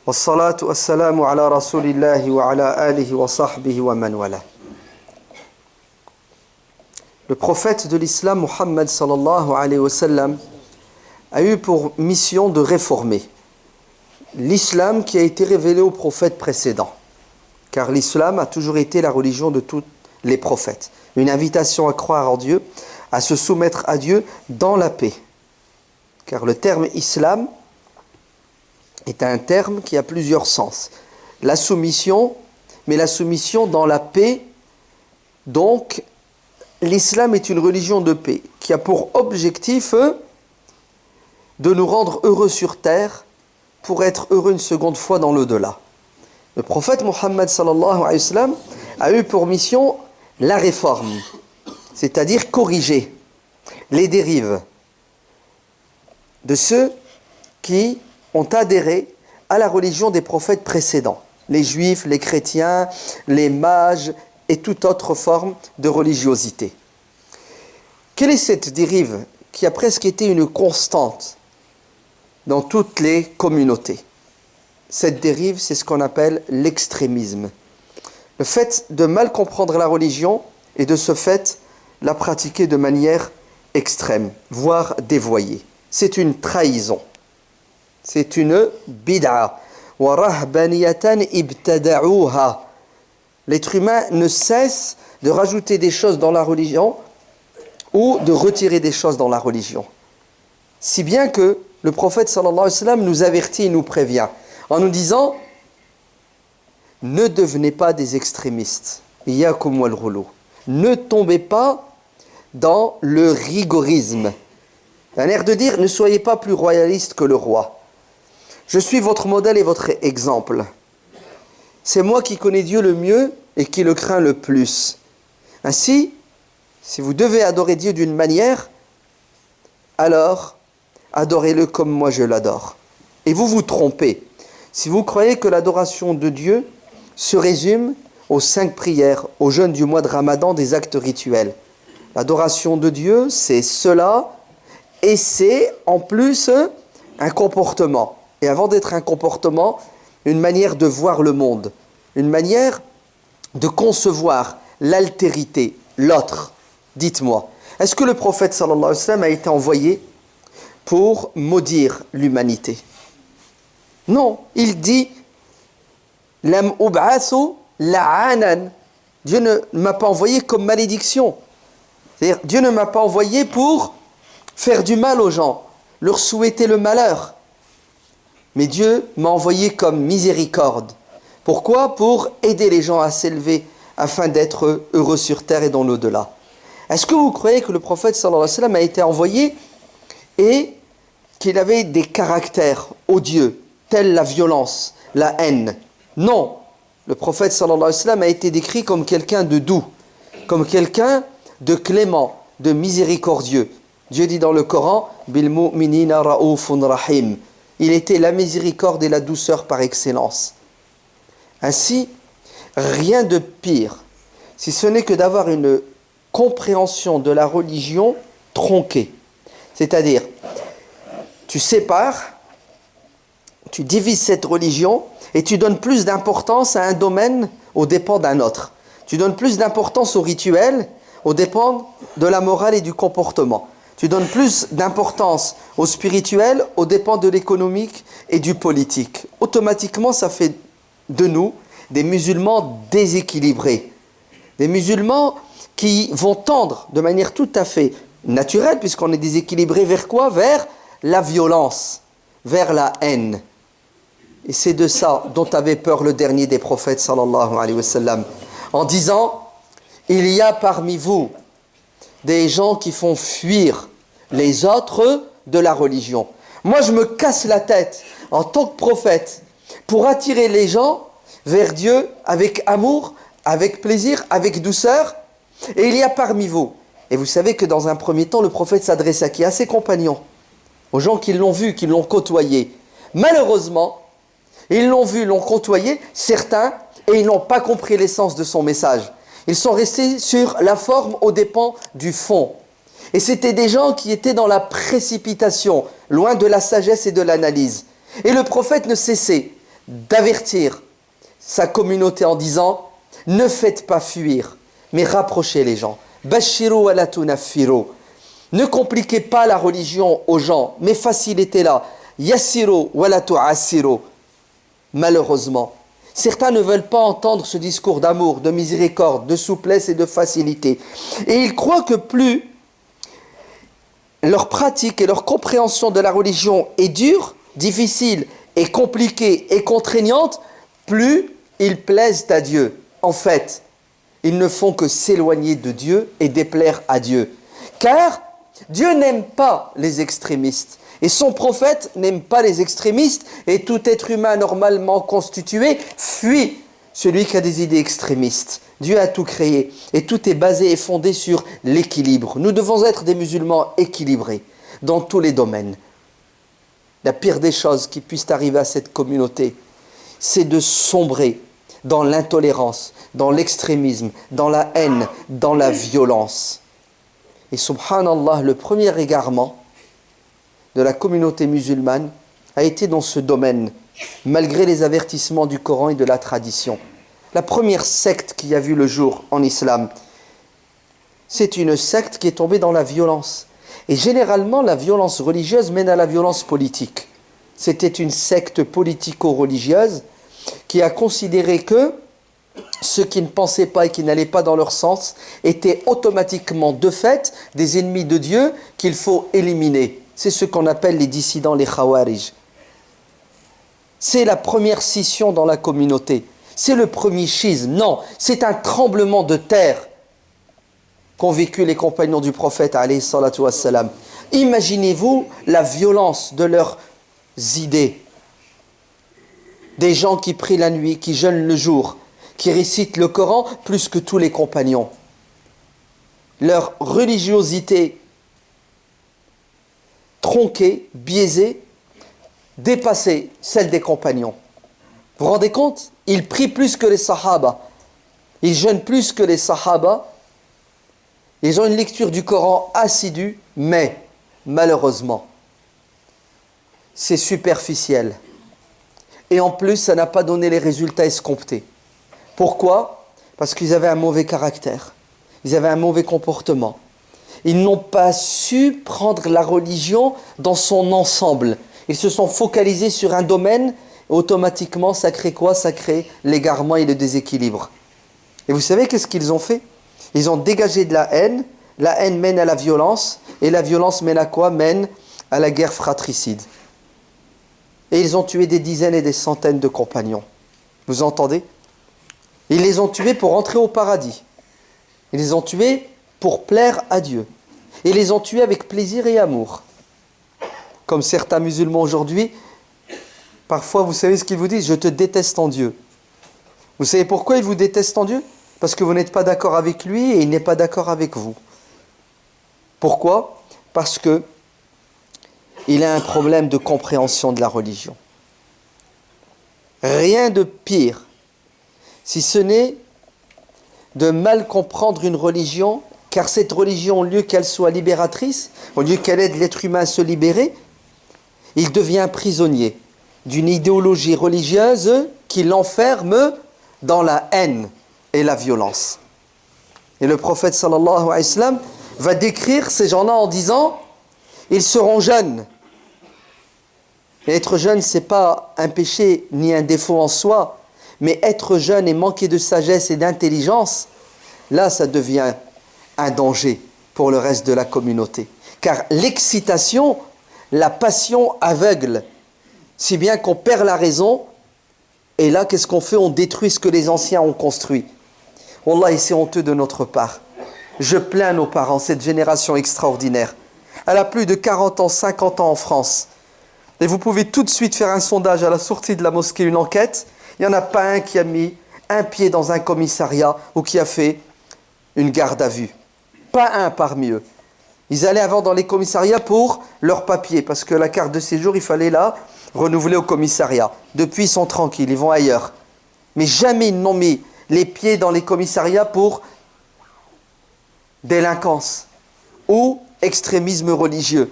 والصلاة والسلام على رسول الله وعلى آله وصحبه ومن والاه. Le prophète de l'islam, Muhammad sallallahu alayhi wa sallam, a eu pour mission de réformer l'islam qui a été révélé aux prophètes précédents. Car l'islam a toujours été la religion de tous les prophètes. Une invitation à croire en Dieu, à se soumettre à Dieu dans la paix. Car le terme islam est un terme qui a plusieurs sens. La soumission, mais la soumission dans la paix. Donc, l'islam est une religion de paix qui a pour objectif de nous rendre heureux sur terre pour être heureux une seconde fois dans l'au-delà. Le prophète Muhammad sallallahu alayhi wa sallam a eu pour mission la réforme, c'est-à-dire corriger les dérives de ceux qui ont adhéré à la religion des prophètes précédents, les juifs, les chrétiens, les mages et toute autre forme de religiosité. Quelle est cette dérive qui a presque été une constante dans toutes les communautés? Cette dérive, c'est ce qu'on appelle l'extrémisme. Le fait de mal comprendre la religion et de ce fait la pratiquer de manière extrême, voire dévoyée. C'est une trahison. C'est une bid'a. L'être humain ne cesse de rajouter des choses dans la religion ou de retirer des choses dans la religion. Si bien que le prophète sallallahu alayhi wa sallam nous avertit et nous prévient en nous disant: ne devenez pas des extrémistes. Iyakum wal ghulu. Ne tombez pas dans le rigorisme. Un air de dire: ne soyez pas plus royaliste que le roi. Je suis votre modèle et votre exemple. C'est moi qui connais Dieu le mieux et qui le crains le plus. Ainsi, si vous devez adorer Dieu d'une manière, alors adorez-le comme moi je l'adore. Et vous vous trompez si vous croyez que l'adoration de Dieu se résume aux 5 prières, au jeûne du mois de Ramadan, des actes rituels. L'adoration de Dieu, c'est cela, et c'est en plus un comportement. Et avant d'être un comportement, une manière de voir le monde, une manière de concevoir l'altérité, l'autre. Dites-moi, est-ce que le prophète sallallahu alayhi wa sallam a été envoyé pour maudire l'humanité? Non, il dit Lam ub'asu la'anan. Dieu ne m'a pas envoyé comme malédiction. C'est-à-dire, Dieu ne m'a pas envoyé pour faire du mal aux gens, leur souhaiter le malheur. Mais Dieu m'a envoyé comme miséricorde. Pourquoi? Pour aider les gens à s'élever afin d'être heureux sur terre et dans l'au-delà. Est-ce que vous croyez que le prophète sallallahu alayhi wa sallam a été envoyé et qu'il avait des caractères odieux, tels la violence, la haine? Non. Le prophète sallallahu alayhi wa sallam a été décrit comme quelqu'un de doux, comme quelqu'un de clément, de miséricordieux. Dieu dit dans le Coran: Bil mu'minina ra'ufun rahim. Il était la miséricorde et la douceur par excellence. Ainsi, rien de pire, si ce n'est que d'avoir une compréhension de la religion tronquée. C'est-à-dire, tu sépares, tu divises cette religion et tu donnes plus d'importance à un domaine aux dépens d'un autre. Tu donnes plus d'importance au rituel aux dépens de la morale et du comportement. Tu donnes plus d'importance au spirituel aux dépens de l'économique et du politique. Automatiquement, ça fait de nous des musulmans déséquilibrés. Des musulmans qui vont tendre de manière tout à fait naturelle, puisqu'on est déséquilibré, vers quoi? Vers la violence, vers la haine. Et c'est de ça dont avait peur le dernier des prophètes, sallallahu alayhi wa sallam, en disant: il y a parmi vous des gens qui font fuir les autres de la religion. Moi, je me casse la tête en tant que prophète pour attirer les gens vers Dieu avec amour, avec plaisir, avec douceur. Et il y a parmi vous. Et vous savez que dans un premier temps, le prophète s'adresse à qui? À ses compagnons, aux gens qui l'ont vu, qui l'ont côtoyé. Malheureusement, ils l'ont vu, l'ont côtoyé, certains, et ils n'ont pas compris l'essence de son message. Ils sont restés sur la forme aux dépens du fond. Et c'était des gens qui étaient dans la précipitation, loin de la sagesse et de l'analyse. Et le prophète ne cessait d'avertir sa communauté en disant « Ne faites pas fuir, mais rapprochez les gens. Bashiru wa la tunaffiru. Ne compliquez pas la religion aux gens, mais facilitez-la. Yassiru wa la tu'assiru. » Malheureusement, certains ne veulent pas entendre ce discours d'amour, de miséricorde, de souplesse et de facilité. Et ils croient que plus leur pratique et leur compréhension de la religion est dure, difficile et compliquée et contraignante, plus ils plaisent à Dieu. En fait, ils ne font que s'éloigner de Dieu et déplaire à Dieu. Car Dieu n'aime pas les extrémistes. Et son prophète n'aime pas les extrémistes. Et tout être humain normalement constitué fuit celui qui a des idées extrémistes. Dieu a tout créé. Et tout est basé et fondé sur l'équilibre. Nous devons être des musulmans équilibrés dans tous les domaines. La pire des choses qui puissent arriver à cette communauté, c'est de sombrer dans l'intolérance, dans l'extrémisme, dans la haine, dans la violence. Et subhanallah, le premier égarement de la communauté musulmane a été dans ce domaine, malgré les avertissements du Coran et de la tradition. La première secte qui a vu le jour en islam, c'est une secte qui est tombée dans la violence. Et généralement, la violence religieuse mène à la violence politique. C'était une secte politico-religieuse qui a considéré que ceux qui ne pensaient pas et qui n'allaient pas dans leur sens étaient automatiquement de fait des ennemis de Dieu qu'il faut éliminer. C'est ce qu'on appelle les dissidents, les khawarij. C'est la première scission dans la communauté. C'est le premier schisme. Non, c'est un tremblement de terre qu'ont vécu les compagnons du prophète alayhi salatu wassalam. Imaginez-vous la violence de leurs idées. Des gens qui prient la nuit, qui jeûnent le jour, qui récitent le Coran plus que tous les compagnons. Leur religiosité tronquée, biaisée, dépassait celle des compagnons. Vous vous rendez compte? Ils prient plus que les sahaba. Ils jeûnent plus que les sahaba. Ils ont une lecture du Coran assidue, mais malheureusement, c'est superficiel. Et en plus, ça n'a pas donné les résultats escomptés. Pourquoi? Parce qu'ils avaient un mauvais caractère. Ils avaient un mauvais comportement. Ils n'ont pas su prendre la religion dans son ensemble. Ils se sont focalisés sur un domaine. Automatiquement, ça crée quoi? Ça crée l'égarement et le déséquilibre. Et vous savez qu'est-ce qu'ils ont fait? Ils ont dégagé de la haine. La haine mène à la violence. Et la violence mène à quoi? Mène à la guerre fratricide. Et ils ont tué des dizaines et des centaines de compagnons. Vous entendez? Ils les ont tués pour entrer au paradis. Ils les ont tués pour plaire à Dieu. Ils les ont tués avec plaisir et amour. Comme certains musulmans aujourd'hui, parfois vous savez ce qu'ils vous disent? Je te déteste en Dieu. Vous savez pourquoi ils vous détestent en Dieu? Parce que vous n'êtes pas d'accord avec lui et il n'est pas d'accord avec vous. Pourquoi? Parce que il a un problème de compréhension de la religion. Rien de pire, si ce n'est de mal comprendre une religion, car cette religion, au lieu qu'elle soit libératrice, au lieu qu'elle aide l'être humain à se libérer, il devient prisonnier d'une idéologie religieuse qui l'enferme dans la haine et la violence. Et le prophète sallallahu alayhi wa sallam va décrire ces gens-là en disant « Ils seront jeunes ». Et être jeune, ce n'est pas un péché ni un défaut en soi, mais être jeune et manquer de sagesse et d'intelligence, là, ça devient un danger pour le reste de la communauté. Car l'excitation, la passion aveugle, si bien qu'on perd la raison, et là, qu'est-ce qu'on fait? On détruit ce que les anciens ont construit. Wallah, c'est honteux de notre part. Je plains nos parents, cette génération extraordinaire. Elle a plus de 40 ans, 50 ans en France. Et vous pouvez tout de suite faire un sondage à la sortie de la mosquée, une enquête. Il n'y en a pas un qui a mis un pied dans un commissariat ou qui a fait une garde à vue. Pas un parmi eux. Ils allaient avant dans les commissariats pour leurs papiers, parce que la carte de séjour, il fallait la renouveler au commissariat. Depuis, ils sont tranquilles, ils vont ailleurs. Mais jamais ils n'ont mis les pieds dans les commissariats pour délinquance ou extrémisme religieux.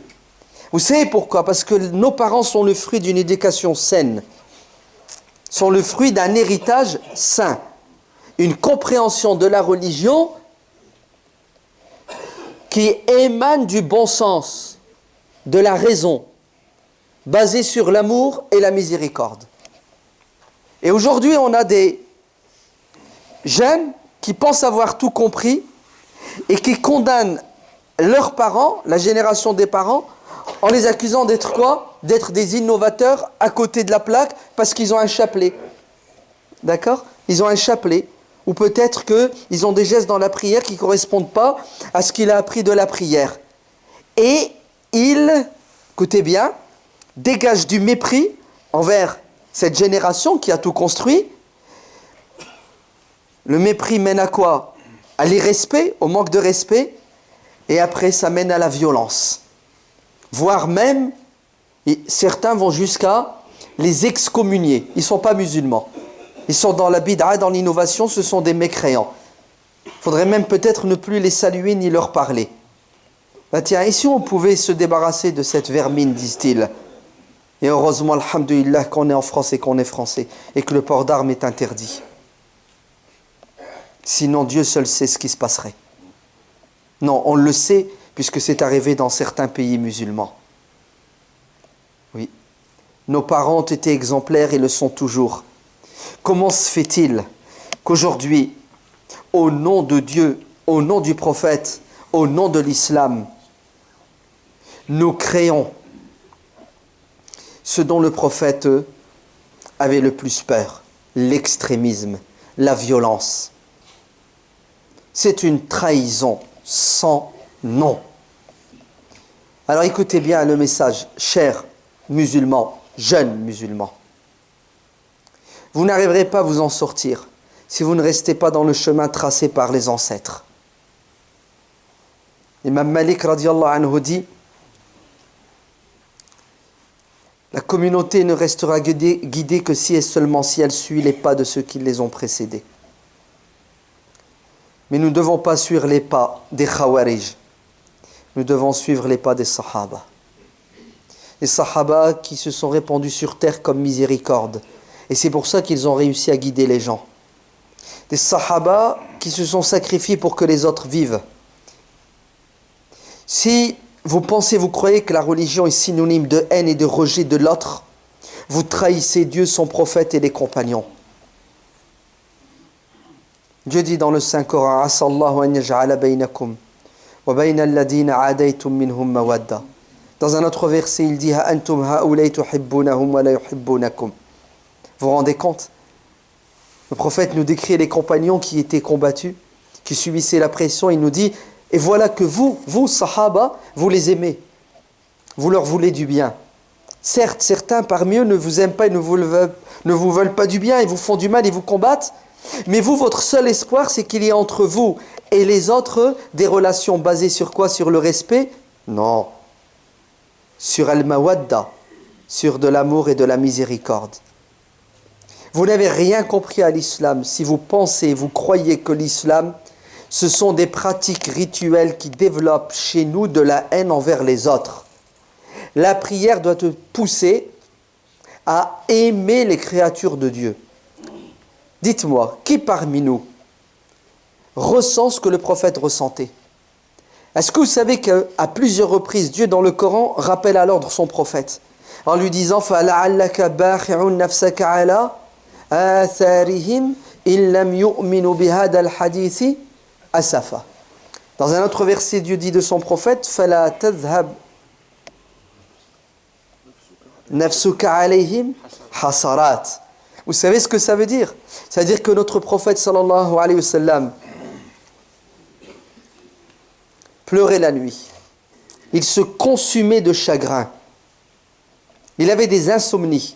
Vous savez pourquoi? Parce que nos parents sont le fruit d'une éducation saine. sont le fruit d'un héritage sain, une compréhension de la religion qui émane du bon sens, de la raison, basée sur l'amour et la miséricorde. Et aujourd'hui, on a des jeunes qui pensent avoir tout compris et qui condamnent leurs parents, la génération des parents, en les accusant d'être quoi? D'être des innovateurs à côté de la plaque parce qu'ils ont un chapelet. D'accord? Ils ont un chapelet. Ou peut-être qu'ils ont des gestes dans la prière qui ne correspondent pas à ce qu'il a appris de la prière. Et ils, écoutez bien, dégagent du mépris envers cette génération qui a tout construit. Le mépris mène à quoi? À l'irrespect, au manque de respect. Et après, ça mène à la violence. Voire même, certains vont jusqu'à les excommunier. Ils ne sont pas musulmans. Ils sont dans la bid'a, dans l'innovation, ce sont des mécréants. Il faudrait même peut-être ne plus les saluer ni leur parler. Bah tiens, et si on pouvait se débarrasser de cette vermine, disent-ils? Et heureusement, alhamdoulilah, qu'on est en France et qu'on est français, et que le port d'armes est interdit. Sinon, Dieu seul sait ce qui se passerait. Non, on le sait, puisque c'est arrivé dans certains pays musulmans. Oui. Nos parents ont été exemplaires et le sont toujours. Comment se fait-il qu'aujourd'hui, au nom de Dieu, au nom du prophète, au nom de l'islam, nous créons ce dont le prophète avait le plus peur, l'extrémisme, la violence. C'est une trahison sans nom. Alors écoutez bien le message, chers musulmans, jeunes musulmans. Vous n'arriverez pas à vous en sortir si vous ne restez pas dans le chemin tracé par les ancêtres. Imam Malik radiallahu anhu dit: la communauté ne restera guidée que si et seulement si elle suit les pas de ceux qui les ont précédés. Mais nous ne devons pas suivre les pas des Khawarij. Nous devons suivre les pas des Sahaba. Les Sahaba qui se sont répandus sur terre comme miséricorde. Et c'est pour ça qu'ils ont réussi à guider les gens. Des Sahaba qui se sont sacrifiés pour que les autres vivent. Si vous pensez, vous croyez que la religion est synonyme de haine et de rejet de l'autre, vous trahissez Dieu, son prophète et les compagnons. Dieu dit dans le Saint-Coran: Asallahu an yaj'ala baynakum wa bayna alladhina adaytum minhum mawadda. Dans un autre verset, il dit: Ha antum haulay tuhibbunahum wa la yuhibbunakum. Vous vous rendez compte? Le prophète nous décrit les compagnons qui étaient combattus, qui subissaient la pression. Il nous dit: et voilà que vous, Sahaba, vous les aimez. Vous leur voulez du bien. Certes, certains parmi eux ne vous aiment pas et ne vous veulent pas du bien, ils vous font du mal, ils vous combattent. Mais vous, votre seul espoir, c'est qu'il y ait entre vous et les autres des relations basées sur quoi? Sur le respect? Non. Sur al-mawadda, sur de l'amour et de la miséricorde. Vous n'avez rien compris à l'islam si vous pensez, vous croyez que l'islam, ce sont des pratiques rituelles qui développent chez nous de la haine envers les autres. La prière doit te pousser à aimer les créatures de Dieu. Dites-moi, qui parmi nous ressent ce que le prophète ressentait? Est-ce que vous savez qu'à plusieurs reprises, Dieu dans le Coran rappelle à l'ordre son prophète en lui disant: فَلَعَلَّكَ بَاخِعٌ نَفْسَكَ عَلَىٰ آثَارِهِمْ إِن لَمْ يُؤْمِنُوا بِهَذَا الْحَدِيثِ أَسَفًا. Dans un autre verset, Dieu dit de son prophète: فَلَا تَذْهَبْ نَفْسُكَ عَلَيْهِمْ حَسَرَاتٍ. Vous savez ce que ça veut dire? Ça veut dire que notre prophète sallallahu alayhi wa sallam pleurait la nuit. Il se consumait de chagrin. Il avait des insomnies.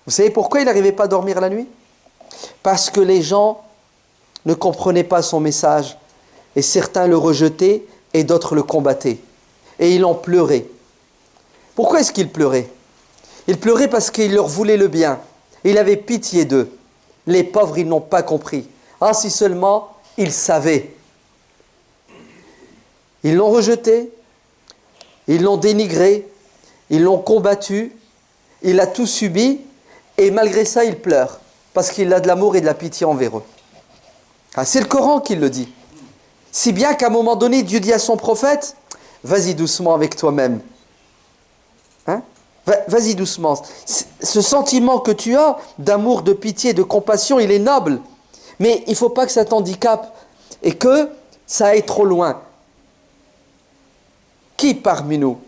Vous savez pourquoi il n'arrivait pas à dormir la nuit? Parce que les gens ne comprenaient pas son message. Et certains le rejetaient et d'autres le combattaient. Et il en pleurait. Pourquoi est-ce qu'il pleurait? Il pleurait parce qu'il leur voulait le bien. Il avait pitié d'eux. Les pauvres, ils n'ont pas compris. Ah, si seulement ils savaient. Ils l'ont rejeté, ils l'ont dénigré, ils l'ont combattu, il a tout subi, et malgré ça il pleure, parce qu'il a de l'amour et de la pitié envers eux. Ah, c'est le Coran qui le dit. Si bien qu'à un moment donné, Dieu dit à son prophète, vas-y doucement avec toi-même. Hein? Vas-y doucement. Ce sentiment que tu as d'amour, de pitié, de compassion, il est noble. Mais il ne faut pas que ça t'handicape et que ça aille trop loin. Qui parmi nous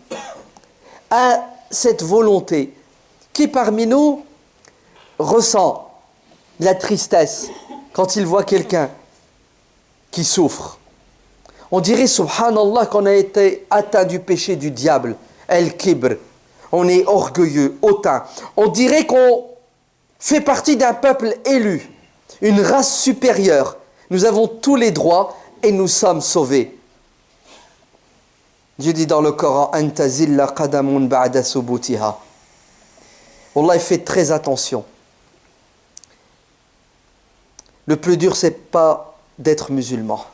a cette volonté? Qui parmi nous ressent la tristesse quand il voit quelqu'un qui souffre? On dirait, subhanallah, qu'on a été atteint du péché du diable, el-kibr. On est orgueilleux, hautain. On dirait qu'on fait partie d'un peuple élu, une race supérieure. Nous avons tous les droits et nous sommes sauvés. Dieu dit dans le Coran, Anta zilla qadamun ba'da subutiha. Wallah, faites très attention. Le plus dur, c'est pas d'être musulman,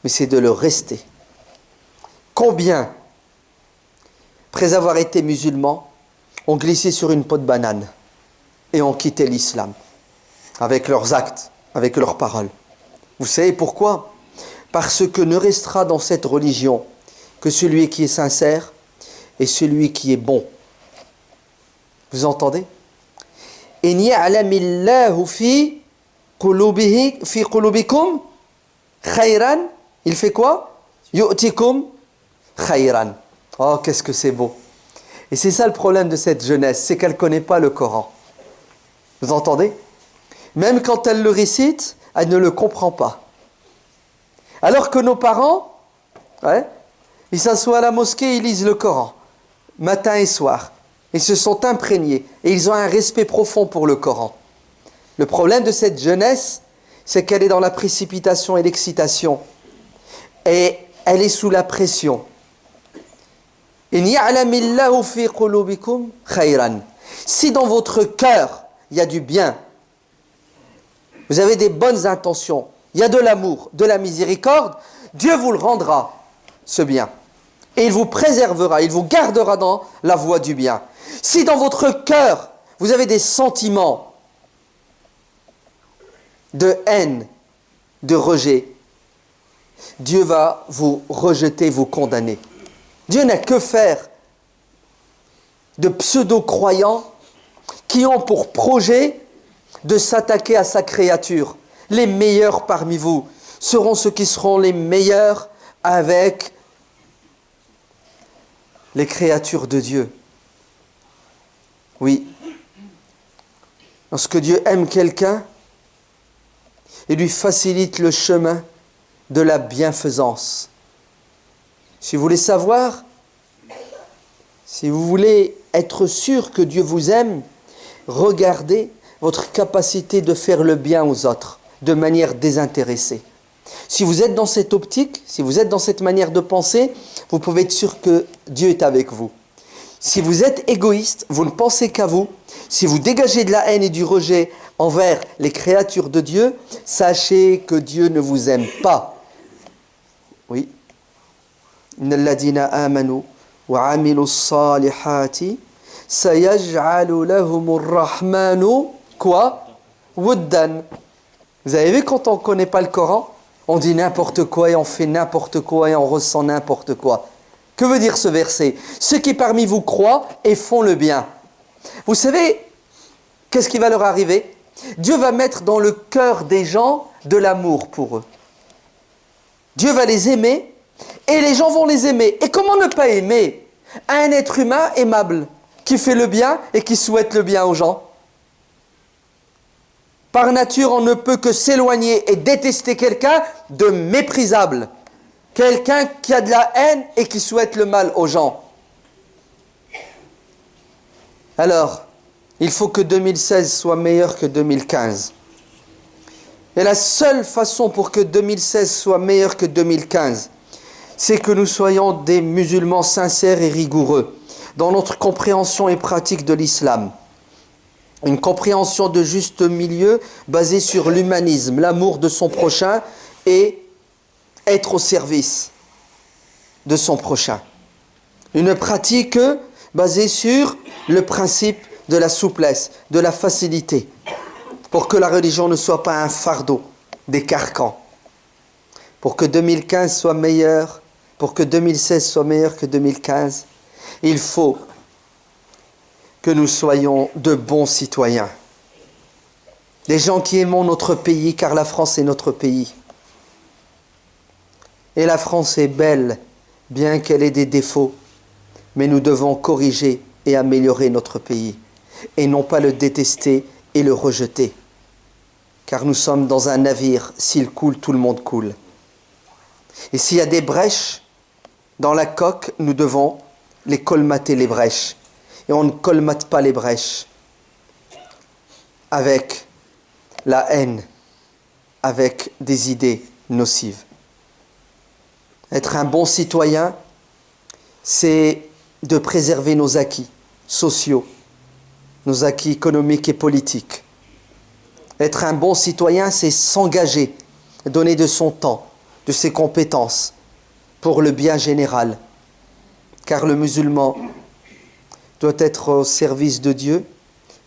mais c'est de le rester. Combien, après avoir été musulmans, ont glissé sur une peau de banane et ont quitté l'islam avec leurs actes, avec leurs paroles. Vous savez pourquoi? Parce que ne restera dans cette religion que celui qui est sincère et celui qui est bon. Vous entendez? In ya'lamillahu fi qulubikum khayran, il fait quoi? Yu'tikum khayran. Oh, qu'est-ce que c'est beau. Et c'est ça le problème de cette jeunesse, c'est qu'elle ne connaît pas le Coran. Vous entendez? Même quand elle le récite, elle ne le comprend pas. Alors que nos parents, ils s'assoient à la mosquée et ils lisent le Coran, matin et soir. Ils se sont imprégnés et ils ont un respect profond pour le Coran. Le problème de cette jeunesse, c'est qu'elle est dans la précipitation et l'excitation. Et elle est sous la pression. Si dans votre cœur, il y a du bien, vous avez des bonnes intentions, il y a de l'amour, de la miséricorde, Dieu vous le rendra, ce bien. Et il vous préservera, il vous gardera dans la voie du bien. Si dans votre cœur, vous avez des sentiments de haine, de rejet, Dieu va vous rejeter, vous condamner. Dieu n'a que faire de pseudo-croyants qui ont pour projet de s'attaquer à sa créature. Les meilleurs parmi vous seront ceux qui seront les meilleurs avec les créatures de Dieu. Oui. Lorsque Dieu aime quelqu'un, il lui facilite le chemin de la bienfaisance. Si vous voulez savoir, si vous voulez être sûr que Dieu vous aime, regardez votre capacité de faire le bien aux autres de manière désintéressée. Si vous êtes dans cette optique, si vous êtes dans cette manière de penser, vous pouvez être sûr que Dieu est avec vous. Si vous êtes égoïste, vous ne pensez qu'à vous, si vous dégagez de la haine et du rejet envers les créatures de Dieu, sachez que Dieu ne vous aime pas. Oui. Innal ladina amanu wa amilus salihati sayaj'alu lahumur rahmanu quoi? Wuddan. Vous avez vu quand on ne connaît pas le Coran, on dit n'importe quoi et on fait n'importe quoi et on ressent n'importe quoi. Que veut dire ce verset? Ceux qui parmi vous croient et font le bien. Vous savez, qu'est-ce qui va leur arriver? Dieu va mettre dans le cœur des gens de l'amour pour eux. Dieu va les aimer et les gens vont les aimer. Et comment ne pas aimer un être humain aimable qui fait le bien et qui souhaite le bien aux gens? Par nature, on ne peut que s'éloigner et détester quelqu'un de méprisable. Quelqu'un qui a de la haine et qui souhaite le mal aux gens. Alors, il faut que 2016 soit meilleur que 2015. Et la seule façon pour que 2016 soit meilleur que 2015, c'est que nous soyons des musulmans sincères et rigoureux dans notre compréhension et pratique de l'islam. Une compréhension de juste milieu basée sur l'humanisme, l'amour de son prochain et être au service de son prochain. Une pratique basée sur le principe de la souplesse, de la facilité, pour que la religion ne soit pas un fardeau, des carcans, pour que 2015 soit meilleur, pour que 2016 soit meilleur que 2015, il faut que nous soyons de bons citoyens, des gens qui aimons notre pays, car la France est notre pays. Et la France est belle, bien qu'elle ait des défauts, mais nous devons corriger et améliorer notre pays, et non pas le détester et le rejeter. Car nous sommes dans un navire, s'il coule, tout le monde coule. Et s'il y a des brèches dans la coque, nous devons les colmater, les brèches. Et on ne colmate pas les brèches avec la haine, avec des idées nocives. Être un bon citoyen, c'est de préserver nos acquis sociaux, nos acquis économiques et politiques. Être un bon citoyen, c'est s'engager, donner de son temps, de ses compétences, pour le bien général. Car le musulman doit être au service de Dieu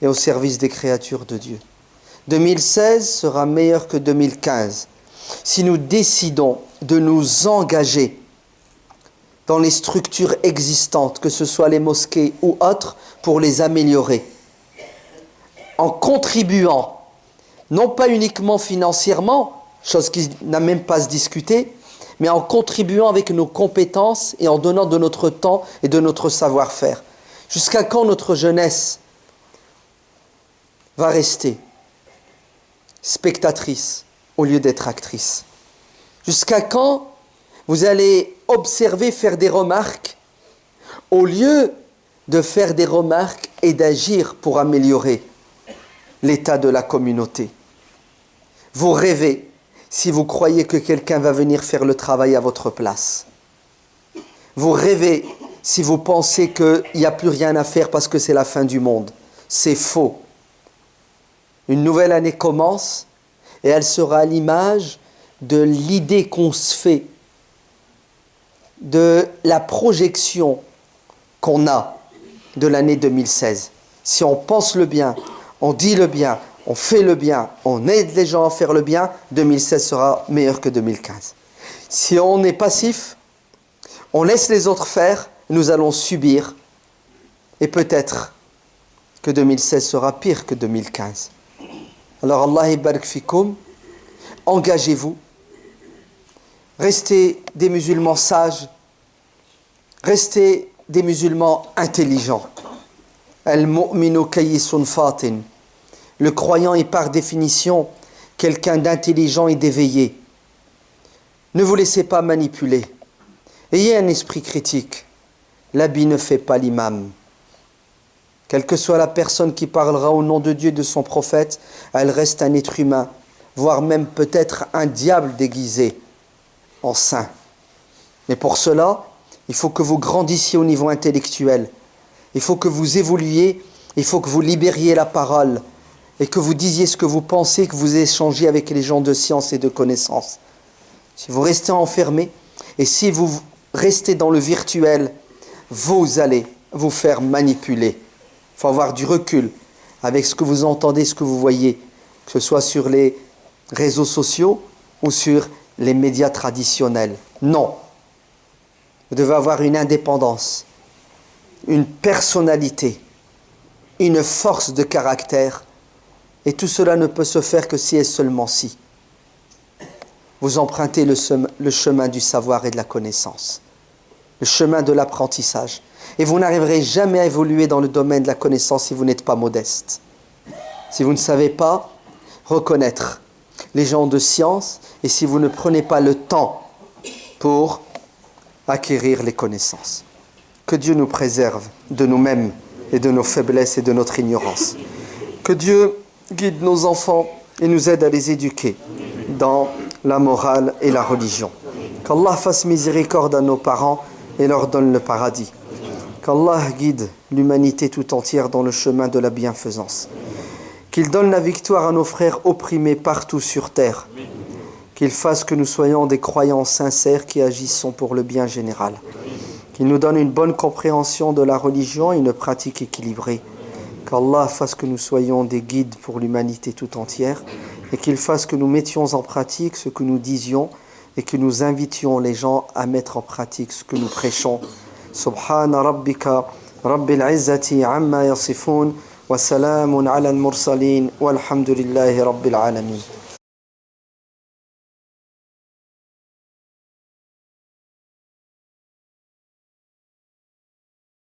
et au service des créatures de Dieu. 2016 sera meilleur que 2015 si nous décidons de nous engager dans les structures existantes, que ce soit les mosquées ou autres, pour les améliorer, en contribuant, non pas uniquement financièrement, chose qui n'a même pas à se discuter, mais en contribuant avec nos compétences et en donnant de notre temps et de notre savoir-faire. Jusqu'à quand notre jeunesse va rester spectatrice au lieu d'être actrice? Jusqu'à quand vous allez observer, faire des remarques, au lieu de faire des remarques et d'agir pour améliorer l'état de la communauté? Vous rêvez si vous croyez que quelqu'un va venir faire le travail à votre place. Vous rêvez si vous pensez qu'il n'y a plus rien à faire parce que c'est la fin du monde. C'est faux. Une nouvelle année commence et elle sera à l'image de l'idée qu'on se fait, de la projection qu'on a de l'année 2016. Si on pense le bien, on dit le bien, on fait le bien, on aide les gens à faire le bien, 2016 sera meilleur que 2015. Si on est passif, on laisse les autres faire, nous allons subir. Et peut-être que 2016 sera pire que 2015. Alors Allah ibarak fikoum, engagez-vous, restez des musulmans sages, restez des musulmans intelligents. Al-mu'minu kayyisun fatin. Le croyant est par définition quelqu'un d'intelligent et d'éveillé. Ne vous laissez pas manipuler. Ayez un esprit critique. L'habit ne fait pas l'imam. Quelle que soit la personne qui parlera au nom de Dieu et de son prophète, elle reste un être humain, voire même peut-être un diable déguisé en saint. Mais pour cela, il faut que vous grandissiez au niveau intellectuel. Il faut que vous évoluiez, il faut que vous libériez la parole et que vous disiez ce que vous pensez, que vous échangiez avec les gens de science et de connaissance. Si vous restez enfermé et si vous restez dans le virtuel, vous allez vous faire manipuler. Il faut avoir du recul avec ce que vous entendez, ce que vous voyez, que ce soit sur les réseaux sociaux ou sur les médias traditionnels. Non. Vous devez avoir une indépendance, une personnalité, une force de caractère. Et tout cela ne peut se faire que si et seulement si vous empruntez le chemin du savoir et de la connaissance, le chemin de l'apprentissage. Et vous n'arriverez jamais à évoluer dans le domaine de la connaissance si vous n'êtes pas modeste. Si vous ne savez pas reconnaître les gens de science et si vous ne prenez pas le temps pour acquérir les connaissances. Que Dieu nous préserve de nous-mêmes et de nos faiblesses et de notre ignorance. Que Dieu guide nos enfants et nous aide à les éduquer dans la morale et la religion. Qu'Allah fasse miséricorde à nos parents et leur donne le paradis. Qu'Allah guide l'humanité tout entière dans le chemin de la bienfaisance. Qu'il donne la victoire à nos frères opprimés partout sur terre. Qu'il fasse que nous soyons des croyants sincères qui agissons pour le bien général. Qu'il nous donne une bonne compréhension de la religion et une pratique équilibrée. Qu'Allah fasse que nous soyons des guides pour l'humanité tout entière et qu'il fasse que nous mettions en pratique ce que nous disions et que nous invitions les gens à mettre en pratique ce que nous prêchons. Subhana rabbika rabbil izzati amma yasifun wa salamun ala al-mursalin walhamdulillahi rabbil alamin.